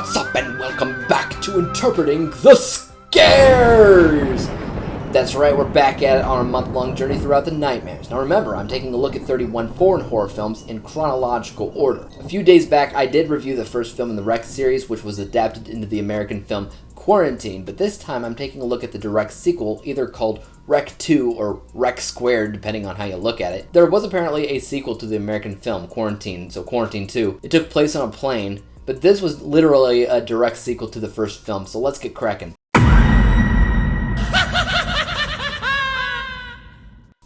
What's up, and welcome back to Interpreting the Scares! That's right, we're back at it on a month-long journey throughout the nightmares. Now remember, I'm taking a look at 31 foreign horror films in chronological order. A few days back, I did review the first film in the REC series, which was adapted into the American film Quarantine, but this time I'm taking a look at the direct sequel, either called REC 2 or REC Squared, depending on how you look at it. There was apparently a sequel to the American film Quarantine, so Quarantine 2. It took place on a plane, but this was literally a direct sequel to the first film, so let's get cracking.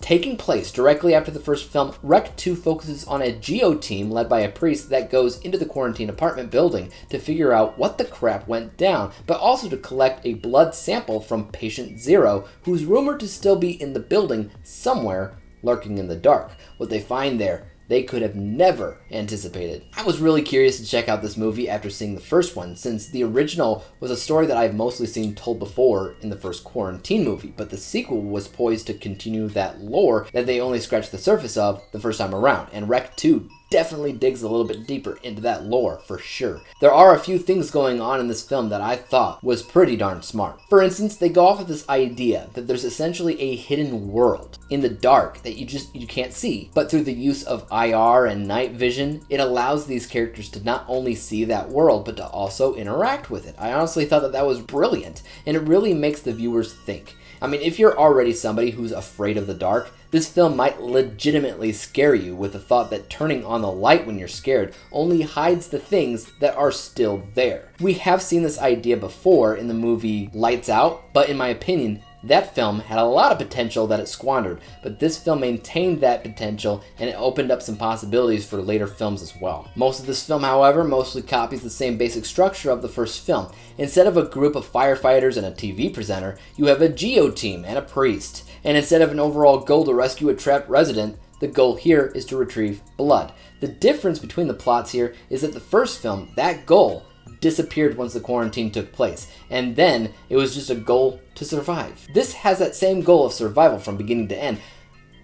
Taking place directly after the first film, REC 2 focuses on a geo team led by a priest that goes into the quarantine apartment building to figure out what the crap went down, but also to collect a blood sample from patient Zero, who's rumored to still be in the building somewhere, lurking in the dark. What they find there, they could have never anticipated. I was really curious to check out this movie after seeing the first one, since the original was a story that I've mostly seen told before in the first Quarantine movie, but the sequel was poised to continue that lore that they only scratched the surface of the first time around, and REC 2 definitely digs a little bit deeper into that lore for sure. There are a few things going on in this film that I thought was pretty darn smart. For instance, they go off of this idea that there's essentially a hidden world in the dark that you can't see, but through the use of IR and night vision, it allows these characters to not only see that world, but to also interact with it. I honestly thought that that was brilliant, and it really makes the viewers think. I mean, if you're already somebody who's afraid of the dark, this film might legitimately scare you with the thought that turning on the light when you're scared only hides the things that are still there. We have seen this idea before in the movie Lights Out, but in my opinion, that film had a lot of potential that it squandered, but this film maintained that potential and it opened up some possibilities for later films as well. Most of this film, however, mostly copies the same basic structure of the first film. Instead of a group of firefighters and a TV presenter, you have a geo team and a priest. And instead of an overall goal to rescue a trapped resident, the goal here is to retrieve blood. The difference between the plots here is that the first film, that goal disappeared once the quarantine took place, and then it was just a goal to survive. This has that same goal of survival from beginning to end,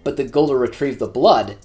but the goal to retrieve the blood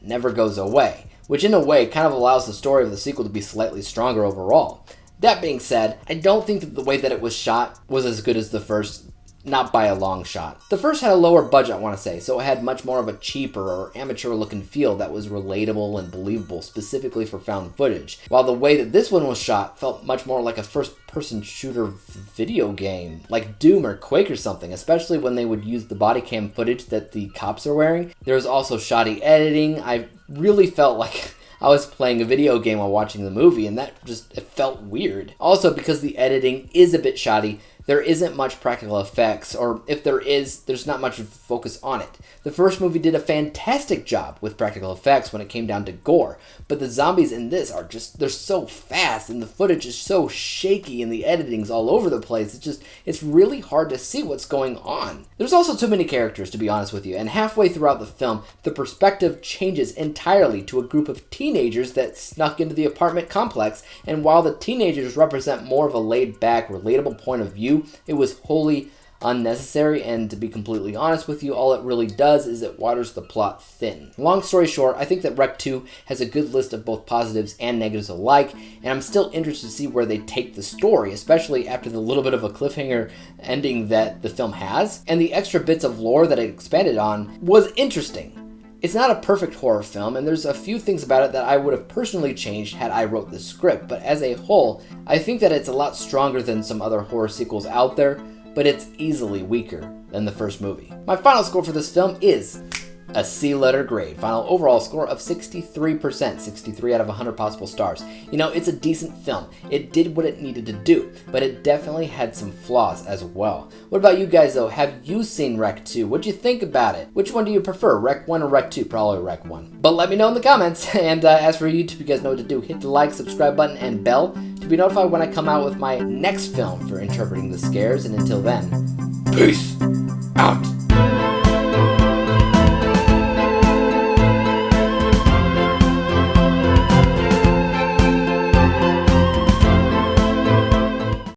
never goes away, which in a way kind of allows the story of the sequel to be slightly stronger overall. That being said, I don't think that the way that it was shot was as good as the first, not by a long shot. The first had a lower budget, I want to say, so it had much more of a cheaper or amateur looking feel that was relatable and believable, specifically for found footage, while the way that this one was shot felt much more like a first-person shooter video game, like Doom or Quake or something, especially when they would use the body cam footage that the cops are wearing. There was also shoddy editing. I really felt like I was playing a video game while watching the movie, and it felt weird. Also, because the editing is a bit shoddy, there isn't much practical effects, or if there is, there's not much focus on it. The first movie did a fantastic job with practical effects when it came down to gore, but the zombies in this are they're so fast, and the footage is so shaky, and the editing's all over the place. It's really hard to see what's going on. There's also too many characters, to be honest with you, and halfway throughout the film, the perspective changes entirely to a group of teenagers that snuck into the apartment complex, and while the teenagers represent more of a laid-back, relatable point of view, it was wholly unnecessary, and to be completely honest with you, all it really does is it waters the plot thin. Long story short, I think that REC 2 has a good list of both positives and negatives alike, and I'm still interested to see where they take the story, especially after the little bit of a cliffhanger ending that the film has, and the extra bits of lore that it expanded on was interesting. It's not a perfect horror film, and there's a few things about it that I would have personally changed had I wrote the script, but as a whole, I think that it's a lot stronger than some other horror sequels out there, but it's easily weaker than the first movie. My final score for this film is a C-letter grade. Final overall score of 63%, 63 out of 100 possible stars. You know, it's a decent film. It did what it needed to do, but it definitely had some flaws as well. What about you guys though? Have you seen REC 2? What'd you think about it? Which one do you prefer, REC 1 or REC 2? Probably REC 1. But let me know in the comments. And as for YouTube, you guys know what to do. Hit the like, subscribe button, and bell to be notified when I come out with my next film for Interpreting the Scares. And until then, peace out.